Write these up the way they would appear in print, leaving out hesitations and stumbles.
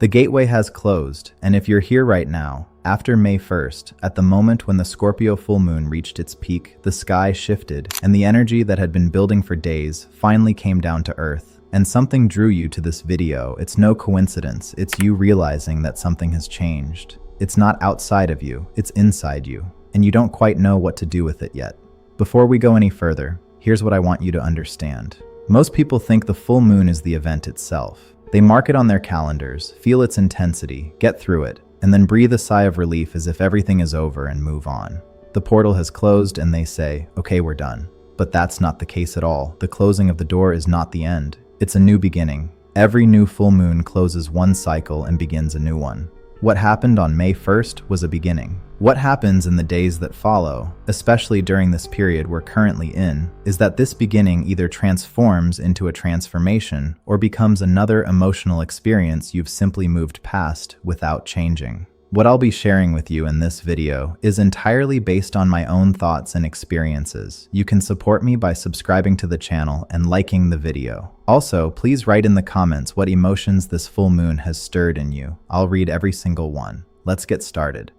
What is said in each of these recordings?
The gateway has closed, and if you're here right now, after May 1st, at the moment when the Scorpio full moon reached its peak, the sky shifted, and the energy that had been building for days finally came down to earth. And something drew you to this video. It's no coincidence, it's you realizing that something has changed. It's not outside of you, it's inside you, and you don't quite know what to do with it yet. Before we go any further, here's what I want you to understand. Most people think the full moon is the event itself. They mark it on their calendars, feel its intensity, get through it, and then breathe a sigh of relief as if everything is over and move on. The portal has closed and they say, okay, we're done. But that's not the case at all. The closing of the door is not the end. It's a new beginning. Every new full moon closes one cycle and begins a new one. What happened on May 1st was a beginning. What happens in the days that follow, especially during this period we're currently in, is that this beginning either transforms into a transformation or becomes another emotional experience you've simply moved past without changing. What I'll be sharing with you in this video is entirely based on my own thoughts and experiences. You can support me by subscribing to the channel and liking the video. Also, please write in the comments what emotions this full moon has stirred in you. I'll read every single one. Let's get started.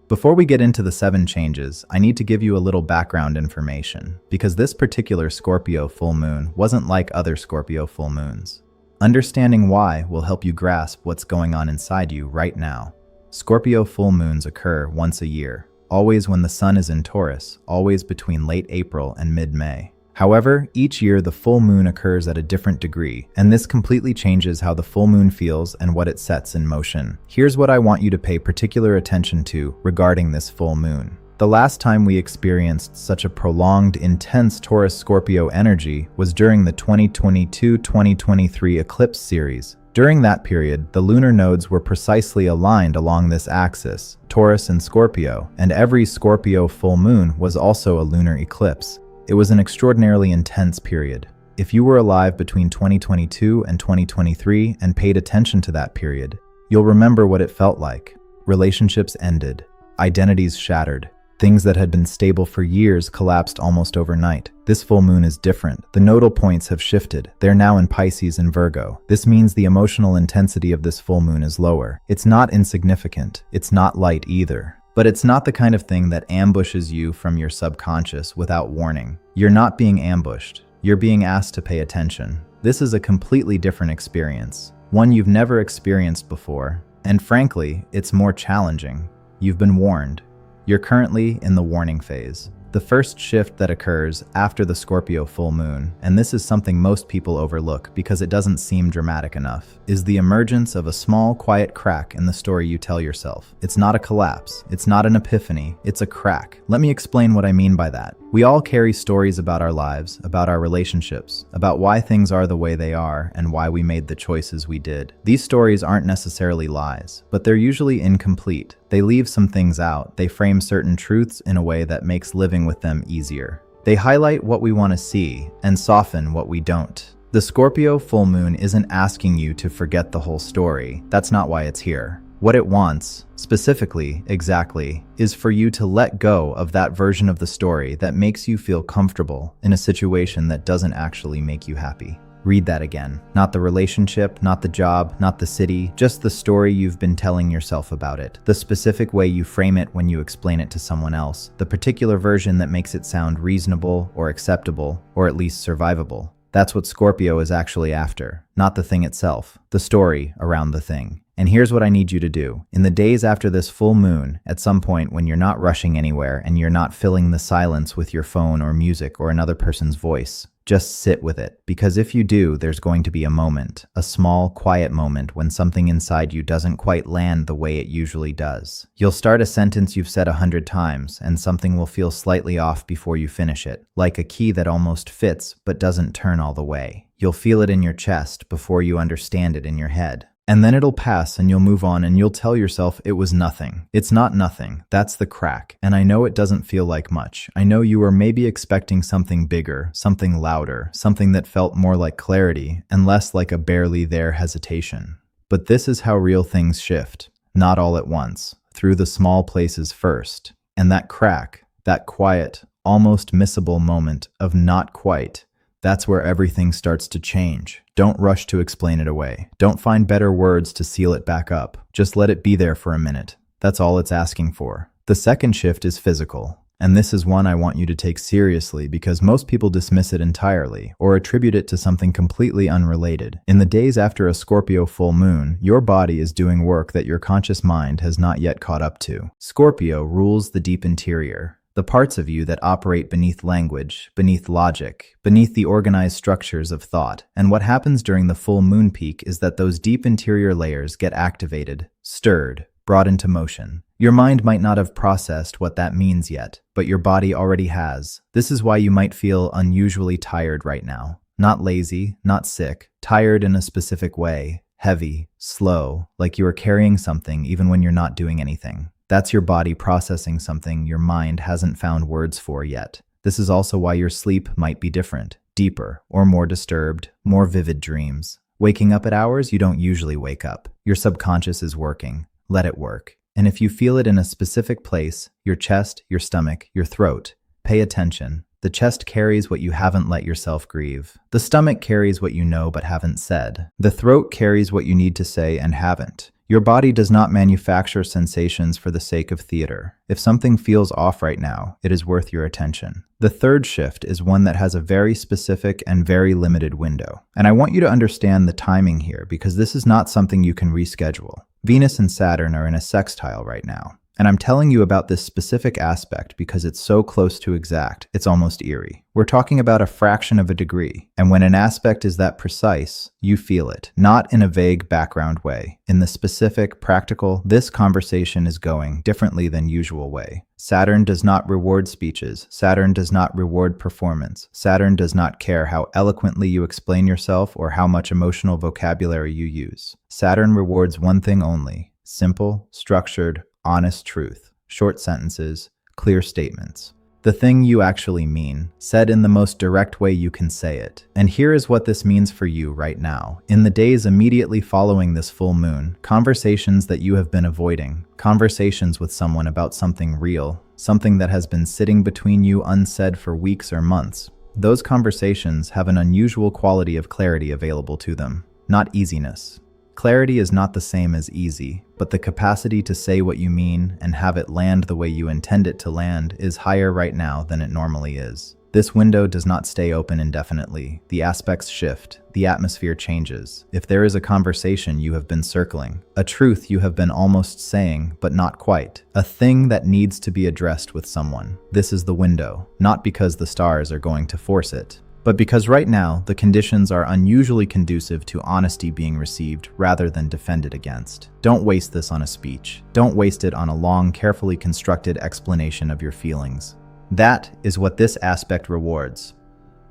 Before we get into the 7 changes, I need to give you a little background information, because this particular Scorpio full moon wasn't like other Scorpio full moons. Understanding why will help you grasp what's going on inside you right now. Scorpio full moons occur once a year, always when the sun is in Taurus, always between late April and mid-May. However, each year the full moon occurs at a different degree, and this completely changes how the full moon feels and what it sets in motion. Here's what I want you to pay particular attention to regarding this full moon. The last time we experienced such a prolonged, intense Taurus-Scorpio energy was during the 2022-2023 eclipse series. During that period, the lunar nodes were precisely aligned along this axis, Taurus and Scorpio, and every Scorpio full moon was also a lunar eclipse. It was an extraordinarily intense period. If you were alive between 2022 and 2023 and paid attention to that period, you'll remember what it felt like. Relationships ended, identities shattered. Things that had been stable for years collapsed almost overnight. This full moon is different. The nodal points have shifted. They're now in Pisces and Virgo. This means the emotional intensity of this full moon is lower. It's not insignificant. It's not light either. But it's not the kind of thing that ambushes you from your subconscious without warning. You're not being ambushed. You're being asked to pay attention. This is a completely different experience, one you've never experienced before, and frankly, it's more challenging. You've been warned. You're currently in the warning phase. The first shift that occurs after the Scorpio full moon, and this is something most people overlook because it doesn't seem dramatic enough, is the emergence of a small, quiet crack in the story you tell yourself. It's not a collapse. It's not an epiphany. It's a crack. Let me explain what I mean by that. We all carry stories about our lives, about our relationships, about why things are the way they are, and why we made the choices we did. These stories aren't necessarily lies, but they're usually incomplete. They leave some things out. They frame certain truths in a way that makes living with them easier. They highlight what we want to see and soften what we don't. The Scorpio full moon isn't asking you to forget the whole story. That's not why it's here. What it wants, specifically, exactly, is for you to let go of that version of the story that makes you feel comfortable in a situation that doesn't actually make you happy. Read that again. Not the relationship, not the job, not the city, just the story you've been telling yourself about it. The specific way you frame it when you explain it to someone else. The particular version that makes it sound reasonable or acceptable, or at least survivable. That's what Scorpio is actually after, not the thing itself, the story around the thing. And here's what I need you to do. In the days after this full moon, at some point when you're not rushing anywhere and you're not filling the silence with your phone or music or another person's voice, just sit with it. Because if you do, there's going to be a moment, a small, quiet moment when something inside you doesn't quite land the way it usually does. You'll start a sentence you've said 100 times, and something will feel slightly off before you finish it, like a key that almost fits but doesn't turn all the way. You'll feel it in your chest before you understand it in your head. And then it'll pass and you'll move on and you'll tell yourself it was nothing. It's not nothing. That's the crack. And I know it doesn't feel like much. I know you were maybe expecting something bigger, something louder, something that felt more like clarity and less like a barely there hesitation. But this is how real things shift. Not all at once. Through the small places first. And that crack, that quiet, almost missable moment of not quite, That's where everything starts to change. Don't rush to explain it away. Don't find better words to seal it back up. Just let it be there for a minute. That's all it's asking for. The second shift is physical. And this is one I want you to take seriously because most people dismiss it entirely or attribute it to something completely unrelated. In the days after a Scorpio full moon, your body is doing work that your conscious mind has not yet caught up to. Scorpio rules the deep interior, the parts of you that operate beneath language, beneath logic, beneath the organized structures of thought. And what happens during the full moon peak is that those deep interior layers get activated, stirred, brought into motion. Your mind might not have processed what that means yet, but your body already has. This is why you might feel unusually tired right now. Not lazy, not sick, tired in a specific way, heavy, slow, like you are carrying something even when you're not doing anything. That's your body processing something your mind hasn't found words for yet. This is also why your sleep might be different, deeper, or more disturbed, more vivid dreams. Waking up at hours you don't usually wake up. Your subconscious is working. Let it work. And if you feel it in a specific place, your chest, your stomach, your throat, pay attention. The chest carries what you haven't let yourself grieve. The stomach carries what you know but haven't said. The throat carries what you need to say and haven't. Your body does not manufacture sensations for the sake of theater. If something feels off right now, it is worth your attention. The third shift is one that has a very specific and very limited window. And I want you to understand the timing here because this is not something you can reschedule. Venus and Saturn are in a sextile right now. And I'm telling you about this specific aspect because it's so close to exact, it's almost eerie. We're talking about a fraction of a degree. And when an aspect is that precise, you feel it. Not in a vague background way. In the specific, practical, this conversation is going differently than usual way. Saturn does not reward speeches. Saturn does not reward performance. Saturn does not care how eloquently you explain yourself or how much emotional vocabulary you use. Saturn rewards one thing only: simple, structured, honest truth, short sentences, clear statements. The thing you actually mean, said in the most direct way you can say it. And here is what this means for you right now. In the days immediately following this full moon, conversations that you have been avoiding, conversations with someone about something real, something that has been sitting between you unsaid for weeks or months, those conversations have an unusual quality of clarity available to them, not easiness. Clarity is not the same as easy, but the capacity to say what you mean and have it land the way you intend it to land is higher right now than it normally is. This window does not stay open indefinitely. The aspects shift. The atmosphere changes. If there is a conversation you have been circling, a truth you have been almost saying, but not quite, a thing that needs to be addressed with someone, this is the window, not because the stars are going to force it, but because right now, the conditions are unusually conducive to honesty being received rather than defended against. Don't waste this on a speech. Don't waste it on a long, carefully constructed explanation of your feelings. That is what this aspect rewards.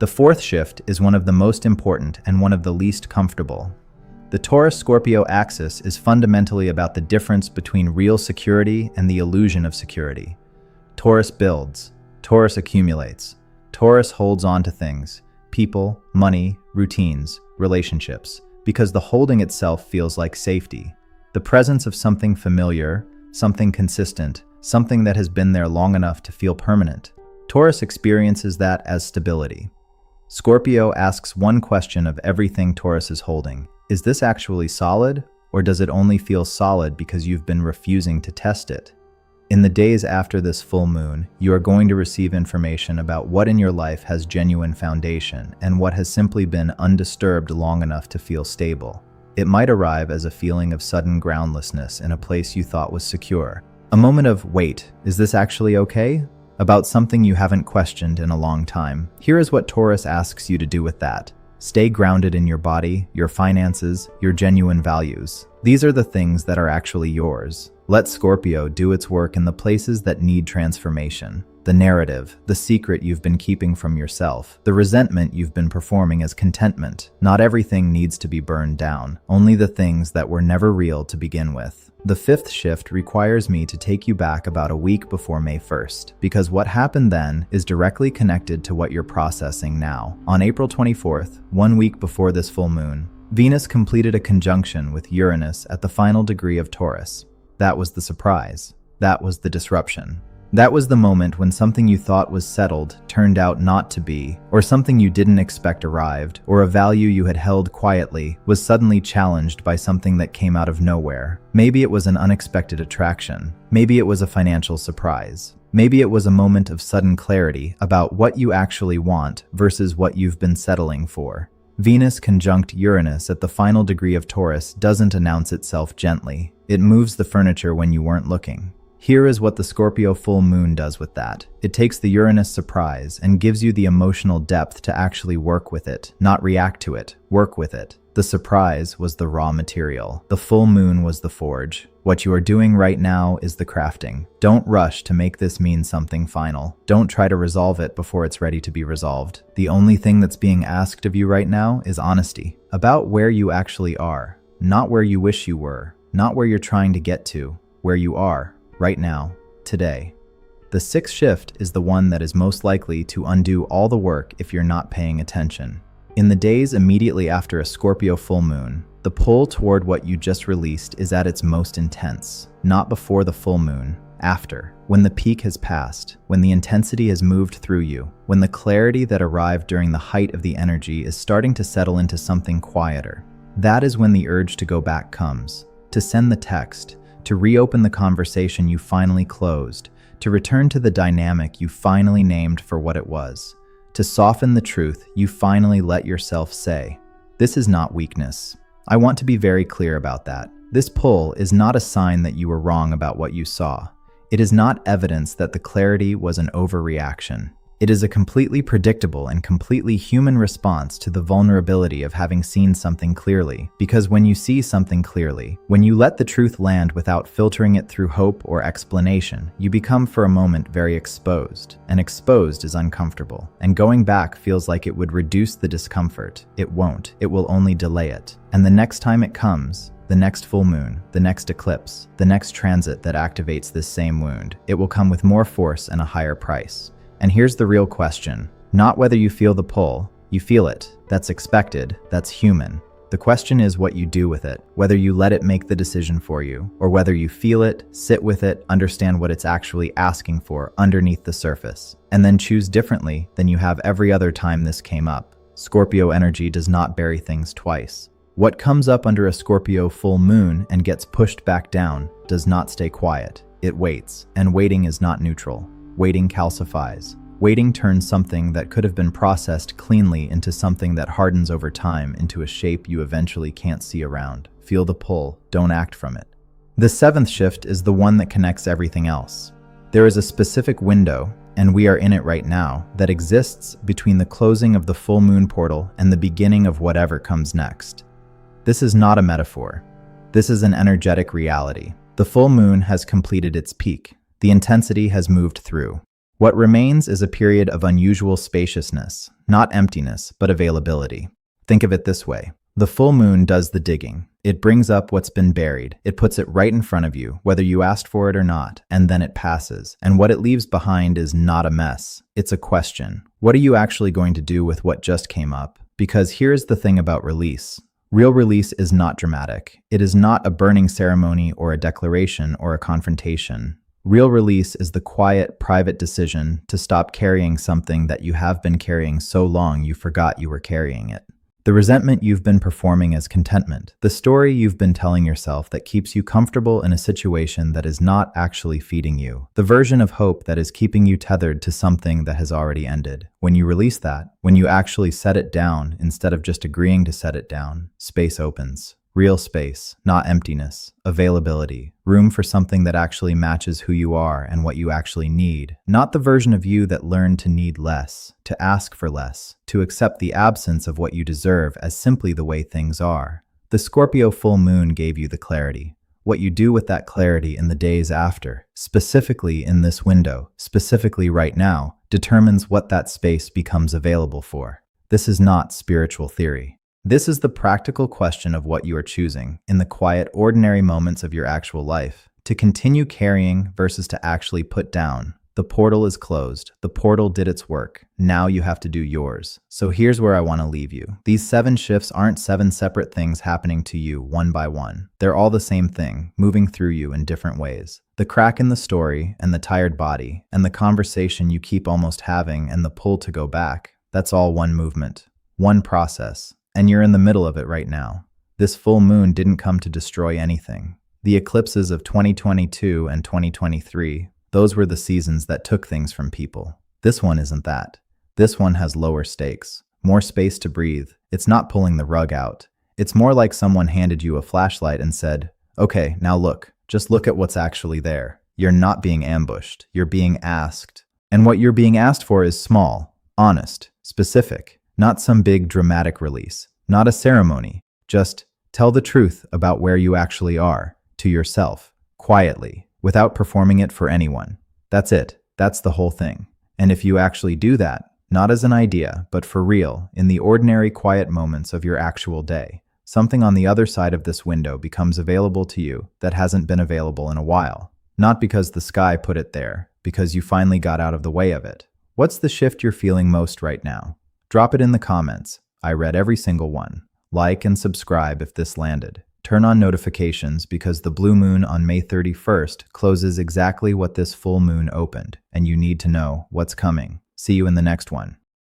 The fourth shift is one of the most important and one of the least comfortable. The Taurus-Scorpio axis is fundamentally about the difference between real security and the illusion of security. Taurus builds. Taurus accumulates. Taurus holds on to things, people, money, routines, relationships, because the holding itself feels like safety. The presence of something familiar, something consistent, something that has been there long enough to feel permanent. Taurus experiences that as stability. Scorpio asks one question of everything Taurus is holding. Is this actually solid, or does it only feel solid because you've been refusing to test it? In the days after this full moon, you are going to receive information about what in your life has genuine foundation and what has simply been undisturbed long enough to feel stable. It might arrive as a feeling of sudden groundlessness in a place you thought was secure. A moment of, wait, is this actually okay? About something you haven't questioned in a long time. Here is what Taurus asks you to do with that. Stay grounded in your body, your finances, your genuine values. These are the things that are actually yours. Let Scorpio do its work in the places that need transformation. The narrative, the secret you've been keeping from yourself, the resentment you've been performing as contentment. Not everything needs to be burned down, only the things that were never real to begin with. The fifth shift requires me to take you back about a week before May 1st, because what happened then is directly connected to what you're processing now. On April 24th, 1 week before this full moon, Venus completed a conjunction with Uranus at the final degree of Taurus. That was the surprise. That was the disruption. That was the moment when something you thought was settled turned out not to be, or something you didn't expect arrived, or a value you had held quietly was suddenly challenged by something that came out of nowhere. Maybe it was an unexpected attraction. Maybe it was a financial surprise. Maybe it was a moment of sudden clarity about what you actually want versus what you've been settling for. Venus conjunct Uranus at the final degree of Taurus doesn't announce itself gently. It moves the furniture when you weren't looking. Here is what the Scorpio full moon does with that. It takes the Uranus surprise and gives you the emotional depth to actually work with it, not react to it, work with it. The surprise was the raw material. The full moon was the forge. What you are doing right now is the crafting. Don't rush to make this mean something final. Don't try to resolve it before it's ready to be resolved. The only thing that's being asked of you right now is honesty about where you actually are, not where you wish you were, not where you're trying to get to, where you are. Right now, today. The sixth shift is the one that is most likely to undo all the work if you're not paying attention. In the days immediately after a Scorpio full moon, the pull toward what you just released is at its most intense, not before the full moon, after, when the peak has passed, when the intensity has moved through you, when the clarity that arrived during the height of the energy is starting to settle into something quieter. That is when the urge to go back comes, to send the text, to reopen the conversation you finally closed, to return to the dynamic you finally named for what it was, to soften the truth you finally let yourself say. This is not weakness. I want to be very clear about that. This pull is not a sign that you were wrong about what you saw. It is not evidence that the clarity was an overreaction. It is a completely predictable and completely human response to the vulnerability of having seen something clearly. Because when you see something clearly, when you let the truth land without filtering it through hope or explanation, you become for a moment very exposed. And exposed is uncomfortable. And going back feels like it would reduce the discomfort. It won't. It will only delay it. And the next time it comes, the next full moon, the next eclipse, the next transit that activates this same wound, it will come with more force and a higher price. And here's the real question. Not whether you feel the pull. You feel it. That's expected. That's human. The question is what you do with it, whether you let it make the decision for you, or whether you feel it, sit with it, understand what it's actually asking for underneath the surface, and then choose differently than you have every other time this came up. Scorpio energy does not bury things twice. What comes up under a Scorpio full moon and gets pushed back down does not stay quiet. It waits, and waiting is not neutral. Waiting calcifies. Waiting turns something that could have been processed cleanly into something that hardens over time into a shape you eventually can't see around. Feel the pull, don't act from it. The seventh shift is the one that connects everything else. There is a specific window, and we are in it right now, that exists between the closing of the full moon portal and the beginning of whatever comes next. This is not a metaphor. This is an energetic reality. The full moon has completed its peak. The intensity has moved through. What remains is a period of unusual spaciousness, not emptiness, but availability. Think of it this way. The full moon does the digging. It brings up what's been buried. It puts it right in front of you, whether you asked for it or not, and then it passes. And what it leaves behind is not a mess. It's a question. What are you actually going to do with what just came up? Because here's the thing about release. Real release is not dramatic. It is not a burning ceremony or a declaration or a confrontation. Real release is the quiet, private decision to stop carrying something that you have been carrying so long you forgot you were carrying it. The resentment you've been performing as contentment. The story you've been telling yourself that keeps you comfortable in a situation that is not actually feeding you. The version of hope that is keeping you tethered to something that has already ended. When you release that, when you actually set it down instead of just agreeing to set it down, space opens. Real space, not emptiness, availability, room for something that actually matches who you are and what you actually need, not the version of you that learned to need less, to ask for less, to accept the absence of what you deserve as simply the way things are. The Scorpio full moon gave you the clarity. What you do with that clarity in the days after, specifically in this window, specifically right now, determines what that space becomes available for. This is not spiritual theory. This is the practical question of what you are choosing in the quiet, ordinary moments of your actual life, to continue carrying versus to actually put down, The portal is closed. The portal did its work. Now you have to do yours. So here's where I want to leave you. These 7 shifts aren't 7 separate things happening to you one by one. They're all the same thing, moving through you in different ways. The crack in the story, and the tired body, and the conversation you keep almost having, and the pull to go back, that's all one movement, one process. And you're in the middle of it right now. This full moon didn't come to destroy anything. The eclipses of 2022 and 2023, those were the seasons that took things from people. This one isn't that. This one has lower stakes, more space to breathe. It's not pulling the rug out. It's more like someone handed you a flashlight and said, "Okay, now look, just look at what's actually there." You're not being ambushed, you're being asked. And what you're being asked for is small, honest, specific, not some big dramatic release, not a ceremony. Just tell the truth about where you actually are, to yourself, quietly, without performing it for anyone. That's it. That's the whole thing. And if you actually do that, not as an idea, but for real, in the ordinary quiet moments of your actual day, something on the other side of this window becomes available to you that hasn't been available in a while. Not because the sky put it there, because you finally got out of the way of it. What's the shift you're feeling most right now? Drop it in the comments. I read every single one. Like and subscribe if this landed. Turn on notifications because the blue moon on May 31st closes exactly what this full moon opened, and you need to know what's coming. See you in the next one.